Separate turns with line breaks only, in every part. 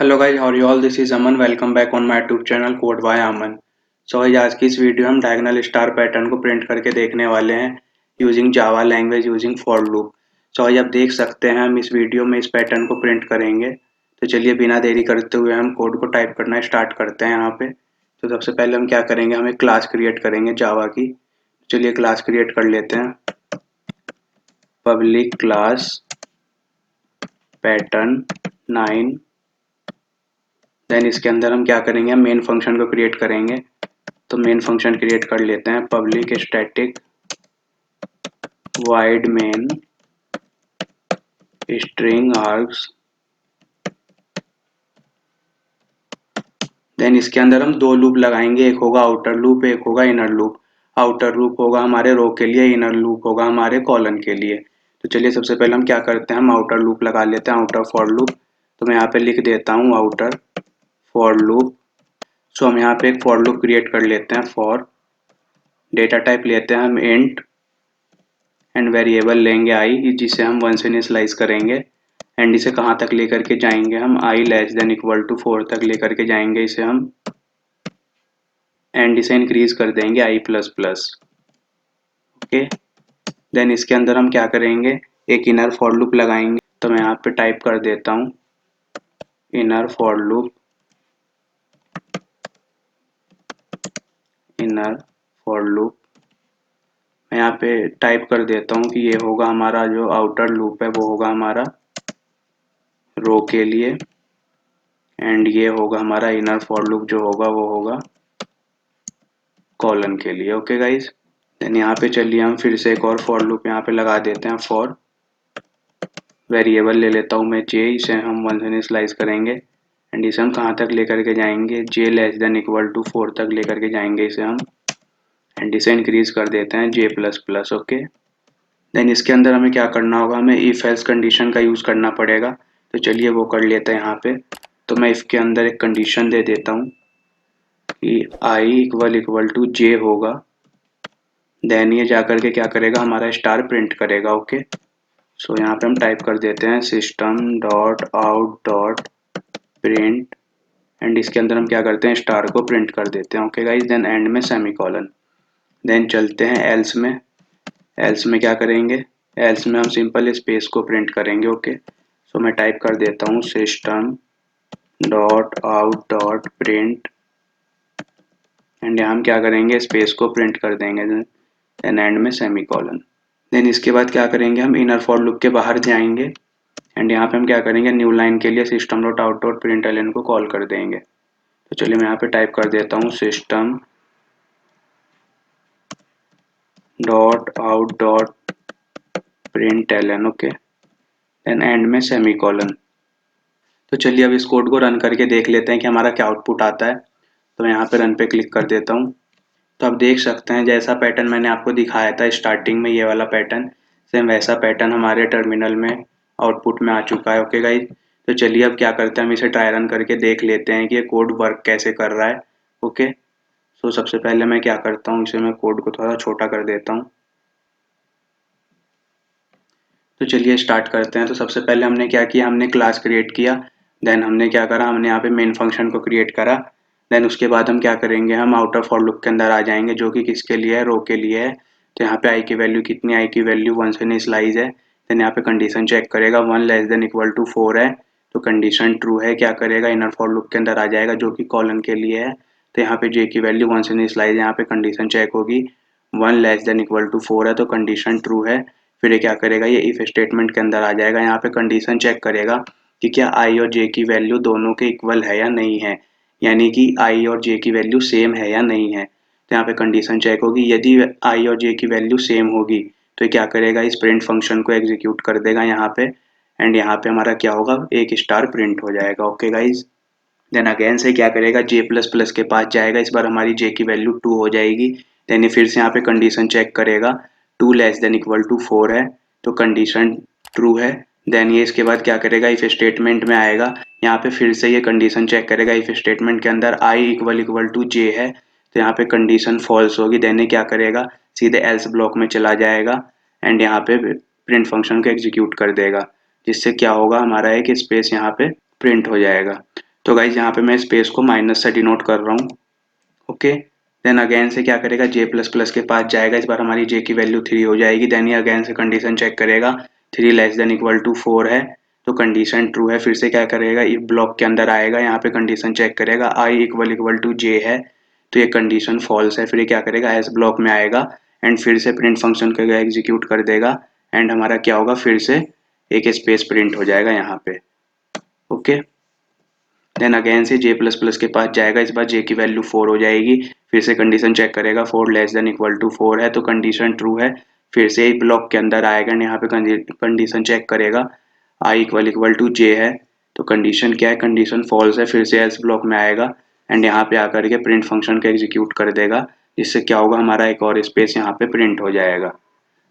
Hello guys, how are you all? This is Aman. Welcome back on my YouTube channel code by Aman. So आज की इस video में diagonal star pattern को print करके देखने वाले हैं using Java language using for loop. So आज आप देख सकते हैं हम इस वीडियो में इस पैटर्न को प्रिंट करेंगे। तो चलिए बिना देरी करते हुए हम कोड को टाइप करना स्टार्ट करते हैं यहाँ पे। तो सबसे पहले हम क्या करेंगे, हम एक क्लास क्रिएट करेंगे जावा की। चलिए क्लास क्रिएट कर लेते हैं। Public class pattern 9। देन इसके अंदर हम क्या करेंगे, हम मेन फंक्शन को क्रिएट करेंगे। तो मेन फंक्शन क्रिएट कर लेते हैं, public static void main string args. Then इसके अंदर हम दो लूप लगाएंगे, एक होगा आउटर लूप, एक होगा इनर लूप। आउटर लूप होगा हमारे रो के लिए, इनर लूप होगा हमारे कॉलन के लिए। तो चलिए सबसे पहले हम क्या करते हैं, हम आउटर लूप लगा लेते हैं, आउटर फॉर लूप। तो मैं यहाँ पे लिख देता हूँ आउटर फॉर लूप। सो हम यहाँ पे एक फॉर लूप क्रिएट कर लेते हैं। फॉर डेटा टाइप लेते हैं हम इंट एंड वेरिएबल लेंगे आई, जिसे हम 1 से इनिशियलाइज करेंगे। एंड इसे कहाँ तक लेकर के जाएंगे, हम आई लेस देन इक्वल टू 4 तक लेकर के जाएंगे इसे हम। एंड इसे इंक्रीज कर देंगे आई प्लस प्लस। ओके। देन इसके अंदर हम क्या करेंगे, एक इनर फॉर लूप लगाएंगे। तो मैं यहाँ पे टाइप कर देता हूँ inner for loop, inner for loop. मैं यहाँ पे टाइप कर देता हूँ कि ये होगा हमारा जो आउटर लूप है वो होगा हमारा रो के लिए, एंड ये होगा हमारा इनर फॉर लूप जो होगा वो होगा कॉलन के लिए। Okay guys. देन यहाँ पे चलिए हम फिर से एक और फॉर लूप यहाँ पे लगा देते हैं। फॉर वेरिएबल ले लेता हूँ मैं जे, इसे हम 1 से इनिशियलाइज करेंगे। एंड इसे हम कहाँ तक लेकर के जाएंगे, जे लेस देन इक्वल टू 4 तक लेकर के जाएंगे इसे हम। एंड इसे इंक्रीज कर देते हैं जे प्लस प्लस। ओके। देन इसके अंदर हमें क्या करना होगा, हमें इफ एल्स कंडीशन का यूज़ करना पड़ेगा। तो चलिए वो कर लेते हैं यहाँ पे। तो मैं इफ के अंदर एक कंडीशन दे देता हूँ कि आई इक्वल इक्वल टू जे होगा। देन ये जाकर के क्या करेगा, हमारा स्टार प्रिंट करेगा। ओके। सो यहाँ पे हम टाइप कर देते हैं system dot out dot print, and इसके अंदर हम क्या करते हैं, स्टार को प्रिंट कर देते हैं। Okay guys. देन एंड में सेमीकोलन। देन चलते हैं एल्स में। एल्स में क्या करेंगे, एल्स में हम सिंपल स्पेस को प्रिंट करेंगे। ओके। सो मैं टाइप कर देता हूँ system dot out dot print, and यहाँ हम क्या करेंगे, स्पेस को प्रिंट कर देंगे। देन एंड में सेमीकोलन। देन इसके बाद क्या करेंगे, हम इनर फॉर लूप के बाहर जाएंगे। एंड यहाँ पे हम क्या करेंगे, न्यू लाइन के लिए system dot out dot print L को कॉल कर देंगे। तो चलिए मैं यहाँ पे टाइप कर देता हूँ system dot out dot print L N. Okay. Then end में सेमीकोलन। तो चलिए अब इस कोड को रन करके देख लेते हैं कि हमारा क्या आउटपुट आता है। तो मैं यहाँ पे रन पे क्लिक कर देता हूँ। तो आप देख सकते हैं जैसा पैटर्न मैंने आपको दिखाया था स्टार्टिंग में, ये वाला पैटर्न, सेम वैसा पैटर्न हमारे टर्मिनल में आउटपुट में आ चुका है। Okay guys. तो चलिए अब क्या करते हैं, हम इसे ट्राई रन करके देख लेते हैं कि ये कोड वर्क कैसे कर रहा है। ओके। सो सबसे पहले मैं क्या करता हूँ, इसे मैं कोड को थोड़ा छोटा कर देता हूँ। तो चलिए स्टार्ट करते हैं। तो सबसे पहले हमने क्या किया, हमने क्लास क्रिएट किया। देन हमने क्या करा, हमने यहाँ पे मेन फंक्शन को क्रिएट करा। देन उसके बाद हम क्या करेंगे, हम आउटर फॉर लूप के अंदर आ जाएंगे, जो कि किसके लिए है, रो के लिए है। तो यहाँ पे आई की वैल्यू कितनी, आई की वैल्यू 1 से इनिशियलाइज है। देन यहाँ पे कंडीशन चेक करेगा, 1 लेस देन इक्वल टू 4 है तो कंडीशन ट्रू है। क्या करेगा, इनर फॉर लूप के अंदर आ जाएगा जो कि कॉलन के लिए है। तो यहाँ पे जे की वैल्यू 1 से इनिशियलाइज है, यहाँ पे कंडीशन चेक होगी, 1 लेस देन इक्वल टू 4 है तो कंडीशन ट्रू है। फिर ये क्या करेगा, ये इफ स्टेटमेंट के अंदर आ जाएगा। यहाँ पे कंडीशन चेक करेगा कि क्या आई और जे की वैल्यू दोनों के इक्वल है या नहीं है, यानी कि आई और जे की वैल्यू सेम है या नहीं है। तो यहाँ पे कंडीशन चेक होगी, यदि आई और जे की वैल्यू सेम होगी तो ये क्या करेगा, इस प्रिंट फंक्शन को एग्जीक्यूट कर देगा यहाँ पे। एंड यहाँ पे हमारा क्या होगा, एक स्टार प्रिंट हो जाएगा। Okay guys. देन अगेन से क्या करेगा, जे प्लस प्लस के पास जाएगा, इस बार हमारी जे की वैल्यू 2 हो जाएगी। देन ये फिर से यहाँ पे कंडीशन चेक करेगा, 2 लेस देन इक्वल टू 4 है तो कंडीशन ट्रू है। देन ये इसके बाद क्या करेगा, इफ स्टेटमेंट में आएगा, यहाँ पे फिर से ये कंडीशन चेक करेगा, इफ स्टेटमेंट के अंदर आई इक्वल इक्वल टू जे है तो यहाँ पे कंडीशन फॉल्स होगी। देन ये क्या करेगा, सीधे एल्स ब्लॉक में चला जाएगा एंड यहाँ पे प्रिंट फंक्शन को एग्जीक्यूट कर देगा, जिससे क्या होगा, हमारा एक स्पेस यहाँ पे प्रिंट हो जाएगा। तो गाइज यहाँ पे मैं स्पेस को माइनस से डिनोट कर रहा हूँ। ओके, देन अगेन से क्या करेगा, जे प्लस प्लस के पास जाएगा, इस बार हमारी जे की वैल्यू 3 हो जाएगी। देन ये अगेन से कंडीशन चेक करेगा, 3 लेस देन इक्वल टू 4 है तो कंडीशन ट्रू है। फिर से क्या करेगा, इफ ब्लॉक के अंदर आएगा, यहाँ पे कंडीशन चेक करेगा, आई इक्वल इक्वल टू जे है तो ये कंडीशन फॉल्स है। फिर ये क्या करेगा, एस ब्लॉक में आएगा एंड फिर से प्रिंट फंक्शन को एग्जीक्यूट कर देगा एंड हमारा क्या होगा, फिर से एक स्पेस प्रिंट हो जाएगा यहाँ पे। ओके, देन अगेन से जे प्लस प्लस के पास जाएगा, इस बार जे की वैल्यू 4 हो जाएगी। फिर से कंडीशन चेक करेगा, 4 लेस देन इक्वल टू 4 है तो कंडीशन ट्रू है। फिर से ब्लॉक के अंदर आएगा एंड यहाँ पे कंडीशन चेक करेगा, आई इक्वल इक्वल टू जे है तो कंडीशन क्या है, कंडीशन फॉल्स है। फिर से एल्स ब्लॉक में आएगा एंड यहाँ पे आकर के प्रिंट फंक्शन को एग्जीक्यूट कर देगा, जिससे क्या होगा, हमारा एक और स्पेस यहाँ पे प्रिंट हो जाएगा।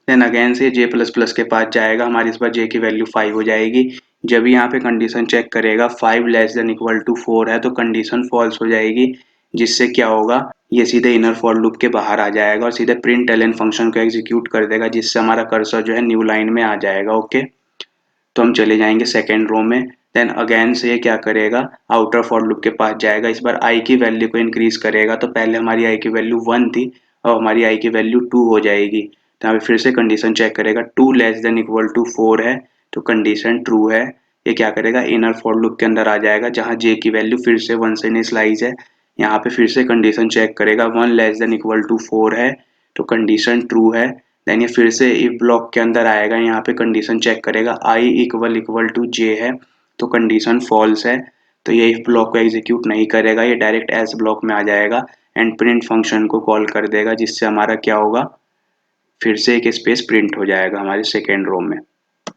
देन अगेन से जे प्लस प्लस के पास जाएगा, हमारी इस बार जे की वैल्यू 5 हो जाएगी। जब यहाँ पे कंडीशन चेक करेगा 5 लेस देन इक्वल टू 4 है तो कंडीशन फॉल्स हो जाएगी, जिससे क्या होगा, ये सीधे इनर फॉर लूप के बाहर आ जाएगा और सीधे प्रिंट एलन फंक्शन को एग्जीक्यूट कर देगा, जिससे हमारा कर्सर जो है न्यू लाइन में आ जाएगा। ओके, तो हम चले जाएंगे सेकेंड रो में। देन अगेन से ये क्या करेगा, आउटर फॉर लूप के पास जाएगा, इस बार आई की वैल्यू को इंक्रीज करेगा। तो पहले हमारी आई की वैल्यू 1 थी और हमारी आई की वैल्यू 2 हो जाएगी। तो यहाँ पे फिर से कंडीशन चेक करेगा, 2 लेस देन इक्वल टू 4 है तो कंडीशन ट्रू है। ये क्या करेगा, इनर फॉर लूप के अंदर आ जाएगा जहाँ जे की वैल्यू फिर से 1 से इनिशियलाइज है। यहाँ पे फिर से कंडीशन चेक करेगा, 1 लेस देन इक्वल टू 4 है तो कंडीशन ट्रू है। देन ये फिर से इफ ब्लॉक के अंदर आएगा, यहाँ पे कंडीशन चेक करेगा, आई इक्वल इक्वल टू जे है तो कंडीशन फॉल्स है। तो ये इफ ब्लॉक को एग्जीक्यूट नहीं करेगा, ये डायरेक्ट एल्स ब्लॉक में आ जाएगा एंड प्रिंट फंक्शन को कॉल कर देगा, जिससे हमारा क्या होगा, फिर से एक स्पेस प्रिंट हो जाएगा हमारे सेकेंड रो में।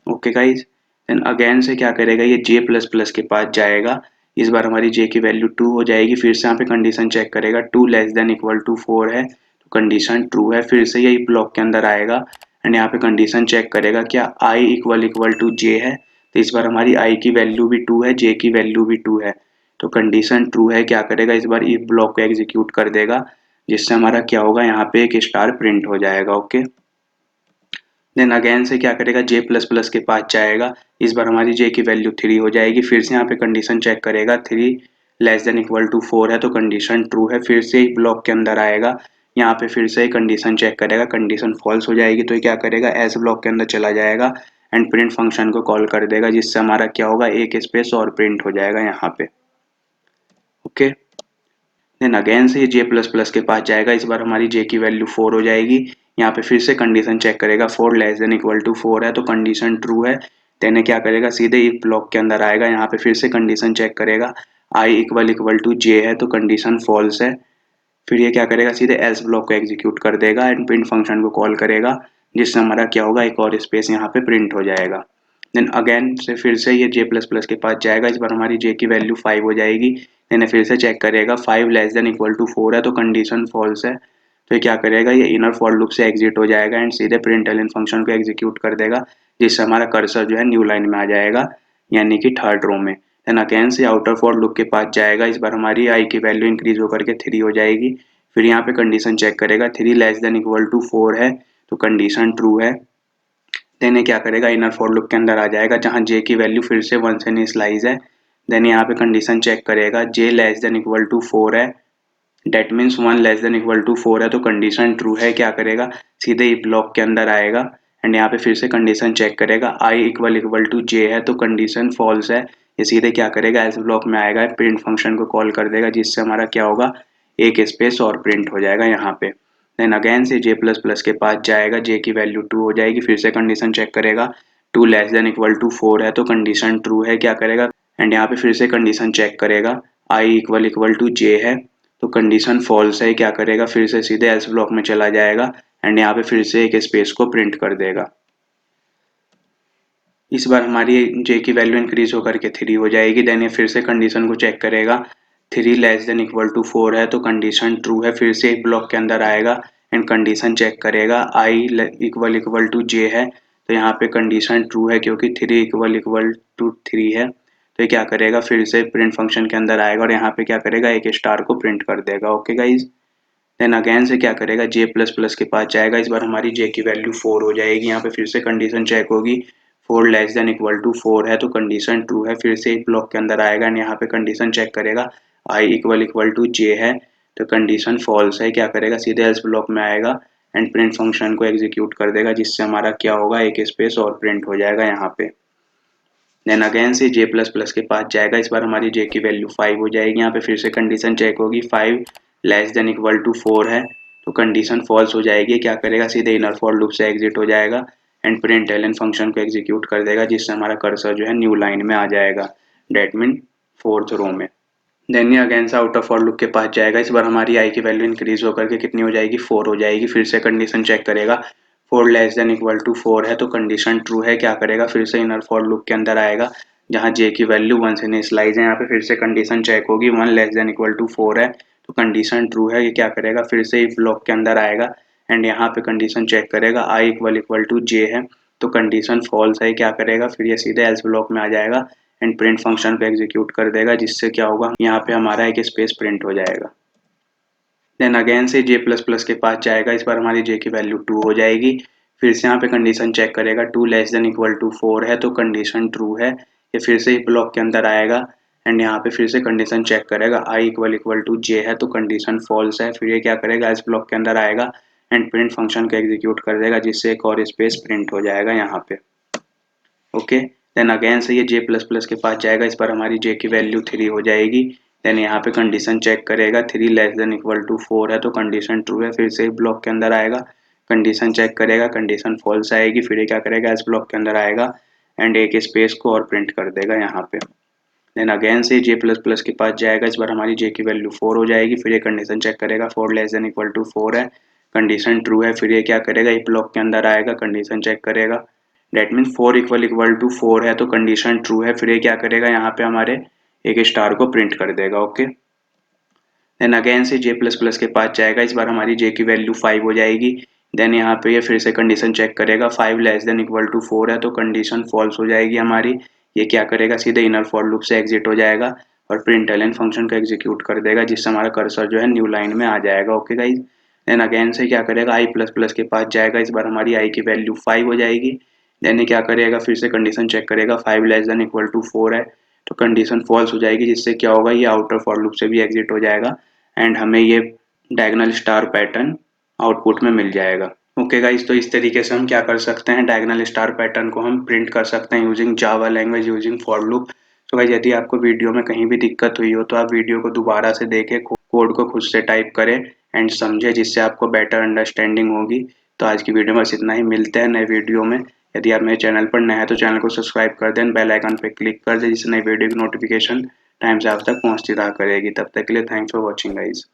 ओके गाइज, देन अगेन से क्या करेगा, ये जे प्लस प्लस के पास जाएगा, इस बार हमारी जे की वैल्यू 2 हो जाएगी। फिर से यहाँ पे कंडीशन चेक करेगा, 2 लेस देन इक्वल टू 4 है तो कंडीशन ट्रू है। फिर से यही ब्लॉक के अंदर आएगा एंड यहाँ पे कंडीशन चेक करेगा, क्या आई इक्वल इक्वल टू जे है तो इस बार हमारी आई की वैल्यू भी 2 है, जे की वैल्यू भी 2 है तो कंडीशन ट्रू है। क्या करेगा, इस बार इफ ब्लॉक को एग्जीक्यूट कर देगा, जिससे हमारा क्या होगा, यहाँ पे एक स्टार प्रिंट हो जाएगा। ओके, देन अगेन से क्या करेगा, जे प्लस प्लस के पास जाएगा, इस बार हमारी जे की वैल्यू 3 हो जाएगी। फिर से यहाँ पे कंडीशन चेक करेगा, 3 लेस देन इक्वल टू 4 है तो कंडीशन ट्रू है। फिर से एक ब्लॉक के अंदर आएगा, यहाँ पे फिर से कंडीशन चेक करेगा, कंडीशन फॉल्स हो जाएगी तो ये क्या करेगा, एस ब्लॉक के अंदर चला जाएगा एंड प्रिंट फंक्शन को कॉल कर देगा, जिससे हमारा क्या होगा, एक स्पेस और प्रिंट हो जाएगा यहाँ पे। ओके, देन अगेन से ये जे प्लस प्लस के पास जाएगा, इस बार हमारी जे की वैल्यू 4 हो जाएगी। यहाँ पे फिर से कंडीशन चेक करेगा, 4 लेस देन इक्वल टू 4 है तो कंडीशन ट्रू है। देन क्या करेगा, सीधे इफ ब्लॉक के अंदर आएगा, यहाँ पे फिर से कंडीशन चेक करेगा, आई इक्वल इक्वल टू जे है तो कंडीशन फॉल्स है। फिर ये क्या करेगा, सीधे एल्स ब्लॉक को एग्जीक्यूट कर देगा एंड प्रिंट फंक्शन को कॉल करेगा, जिससे हमारा क्या होगा, एक और स्पेस यहाँ पे प्रिंट हो जाएगा। देन अगेन से फिर से ये जे प्लस प्लस के पास जाएगा, इस बार हमारी जे की वैल्यू 5 हो जाएगी। देन फिर से चेक करेगा, 5 लेस देन इक्वल टू 4 है तो कंडीशन फॉल्स है। तो ये क्या करेगा, ये इनर फॉर लूप से एग्जिट हो जाएगा एंड सीधे प्रिंट एलन फंक्शन को एग्जीक्यूट कर देगा, जिससे हमारा कर्सर जो है न्यू लाइन में आ जाएगा, यानी कि थर्ड रो में। देन अगेन से आउटर फॉर लूप के पास जाएगा, इस बार हमारी आई की वैल्यू इंक्रीज होकर के 3 हो जाएगी। फिर यहाँ पे कंडीशन चेक करेगा, 3 लेस देन इक्वल टू 4 है तो कंडीशन ट्रू है। देन ये क्या करेगा, इनर फॉर लूप के अंदर आ जाएगा, जहाँ जे की वैल्यू फिर से 1 से इनिशियलाइज है। देन यहाँ पे कंडीशन चेक करेगा, J less than equal to 4 है, that means 1 less than equal to 4 है तो कंडीशन ट्रू है। क्या करेगा, सीधे ब्लॉक के अंदर आएगा एंड यहाँ पे फिर से कंडीशन चेक करेगा, आई इक्वल इक्वल टू जे है तो कंडीशन फॉल्स है। ये सीधे क्या करेगा, एल्स ब्लॉक में आएगा, प्रिंट फंक्शन को कॉल कर देगा, जिससे हमारा क्या होगा, एक स्पेस और प्रिंट हो जाएगा यहाँ पे। देन अगेन से जे प्लस प्लस के पास जाएगा, जे की वैल्यू 2 हो जाएगी। फिर से कंडीशन चेक करेगा, 2 लेस देन इक्वल टू 4 है तो कंडीशन ट्रू है। क्या करेगा, एंड यहाँ पे फिर से कंडीशन चेक करेगा, आई इक्वल इक्वल टू जे है तो कंडीशन फॉल्स है। क्या करेगा, फिर से सीधे एल्स ब्लॉक में चला जाएगा एंड यहाँ पे फिर से एक स्पेस को प्रिंट कर देगा। इस बार हमारी जे की वैल्यू इंक्रीज होकर के 3 हो जाएगी। देन ये फिर से कंडीशन को चेक करेगा, 3 लेस देन इक्वल टू 4 है तो कंडीशन ट्रू है। फिर से एक ब्लॉक के अंदर आएगा एंड कंडीशन चेक करेगा, आई इक्वल इक्वल टू जे है तो यहाँ पे कंडीशन ट्रू है, क्योंकि 3 इक्वल टू 3 है। तो ये क्या करेगा, फिर से प्रिंट फंक्शन के अंदर आएगा और यहाँ पे क्या करेगा, एक स्टार को प्रिंट कर देगा। ओके गाइज, देन अगेन से क्या करेगा, जे प्लस प्लस के पास जाएगा, इस बार हमारी जे की वैल्यू 4 हो जाएगी। यहाँ पे फिर से कंडीशन चेक होगी, 4 लेस देन इक्वल टू 4 है तो कंडीशन ट्रू है, फिर से एक ब्लॉक के अंदर आएगा एंड यहाँ पे कंडीशन चेक करेगा i इक्वल टू j है तो कंडीशन फॉल्स है, क्या करेगा सीधे एल्स ब्लॉक में आएगा एंड प्रिंट फंक्शन को एग्जीक्यूट कर देगा जिससे हमारा क्या होगा एक स्पेस और प्रिंट हो जाएगा यहाँ पे। देन अगेन से j प्लस प्लस के पास जाएगा, इस बार हमारी j की वैल्यू 5 हो जाएगी, यहाँ पे फिर से कंडीशन चेक होगी 5 लेस देन इक्वल टू 4 है तो कंडीशन फॉल्स हो जाएगी, क्या करेगा सीधे इनर फॉर लूप से एग्जिट हो जाएगा एंड प्रिंट एलन फंक्शन को एग्जीक्यूट कर देगा जिससे हमारा कर्सर जो है न्यू लाइन में आ जाएगा, डेट मीन 4th रो में। देन ये अगेन से आउट ऑफ फॉर लूप के पास जाएगा, इस बार हमारी आई की वैल्यू इंक्रीज होकर के कितनी हो जाएगी 4 हो जाएगी, फिर से कंडीशन चेक करेगा 4 लेस देन इक्वल टू 4 है तो कंडीशन ट्रू है, क्या करेगा फिर से इनर फॉर लूप के अंदर आएगा जहाँ j की वैल्यू 1 से इनिशियलाइज है, यहाँ पे फिर से कंडीशन चेक होगी 1 लेस देन इक्वल टू 4 है तो कंडीशन ट्रू है, ये क्या करेगा फिर से इफ ब्लॉक के अंदर आएगा एंड यहाँ पे कंडीशन चेक करेगा i इक्वल टू j है तो कंडीशन फॉल्स है, क्या करेगा फिर ये सीधे एल्स ब्लॉक में आ जाएगा एंड प्रिंट फंक्शन को एग्जीक्यूट कर देगा जिससे क्या होगा यहाँ पे हमारा एक स्पेस प्रिंट हो जाएगा। देन अगेन से j प्लस प्लस के पास जाएगा, इस बार हमारी j की वैल्यू 2 हो जाएगी, फिर से यहाँ पे कंडीशन चेक करेगा 2 लेस देन इक्वल टू 4 है तो कंडीशन ट्रू है, ये फिर से ब्लॉक के अंदर आएगा एंड यहाँ पे फिर से कंडीशन चेक करेगा i इक्वल टू j है तो कंडीशन फॉल्स है, फिर ये क्या करेगा इस ब्लॉक के अंदर आएगा एंड प्रिंट फंक्शन को एग्जीक्यूट कर देगा जिससे एक और स्पेस प्रिंट हो जाएगा यहाँ पे। ओके देन अगेन से ये j प्लस प्लस के पास जाएगा, इस पर हमारी j की वैल्यू 3 हो जाएगी, देन यहाँ पे कंडीशन चेक करेगा 3 लेस देन इक्वल टू 4 है तो कंडीशन ट्रू है, फिर से ब्लॉक के अंदर आएगा कंडीशन चेक करेगा कंडीशन फॉल्स आएगी, फिर ये क्या करेगा इस ब्लॉक के अंदर आएगा एंड एक स्पेस को और प्रिंट कर देगा यहाँ पे। देन अगेन से j प्लस प्लस के पास जाएगा, इस बार हमारी j की वैल्यू 4 हो जाएगी, फिर ये कंडीशन चेक करेगा 4 लेस देन इक्वल टू 4 है कंडीशन ट्रू है, फिर ये क्या करेगा एक ब्लॉक के अंदर आएगा कंडीशन चेक करेगा डेट मीन 4 इक्वल टू 4 है तो कंडीशन ट्रू है, फिर ये क्या करेगा यहाँ पे हमारे एक स्टार को प्रिंट कर देगा। ओके देन अगेन से j प्लस प्लस के पास जाएगा, इस बार हमारी j की वैल्यू 5 हो जाएगी, देन यहाँ पे ये फिर से कंडीशन चेक करेगा 5 लेस देन इक्वल टू 4 है तो कंडीशन फॉल्स हो जाएगी हमारी, ये क्या करेगा सीधे इनर फॉर लूप से एग्जिट हो जाएगा और प्रिंट एलन फंक्शन को एग्जीक्यूट कर देगा जिससे हमारा कर्सर जो है न्यू लाइन में आ जाएगा। ओके गाइज देन अगेन से क्या करेगा i प्लस प्लस के पास जाएगा, इस बार हमारी i की वैल्यू 5 हो जाएगी, देन ये क्या करेगा फिर से कंडीशन चेक करेगा 5 लेस देन इक्वल टू 4 है तो कंडीशन फॉल्स हो जाएगी जिससे क्या होगा ये आउटर फॉर लूप से भी एग्जिट हो जाएगा एंड हमें ये डायगोनल स्टार पैटर्न आउटपुट में मिल जाएगा। ओके गाइस तो इस तरीके से हम क्या कर सकते हैं डायगोनल स्टार पैटर्न को हम प्रिंट कर सकते हैं using Java language using for loop. तो गाइस यदि आपको वीडियो में कहीं भी दिक्कत हुई हो तो आप वीडियो को दोबारा से देखें, कोड को खुद से टाइप करें एंड समझें जिससे आपको बेटर अंडरस्टैंडिंग होगी। तो आज की वीडियो में बस इतना ही, मिलते हैं नए वीडियो में। यदि आप मेरे चैनल पर नए हैं तो चैनल को सब्सक्राइब कर दें, बेल आइकन पर क्लिक कर दें जिससे नई वीडियो की नोटिफिकेशन टाइम से आप तक पहुंचती रहा करेगी। तब तक के लिए थैंक्स फॉर वॉचिंग गाइस।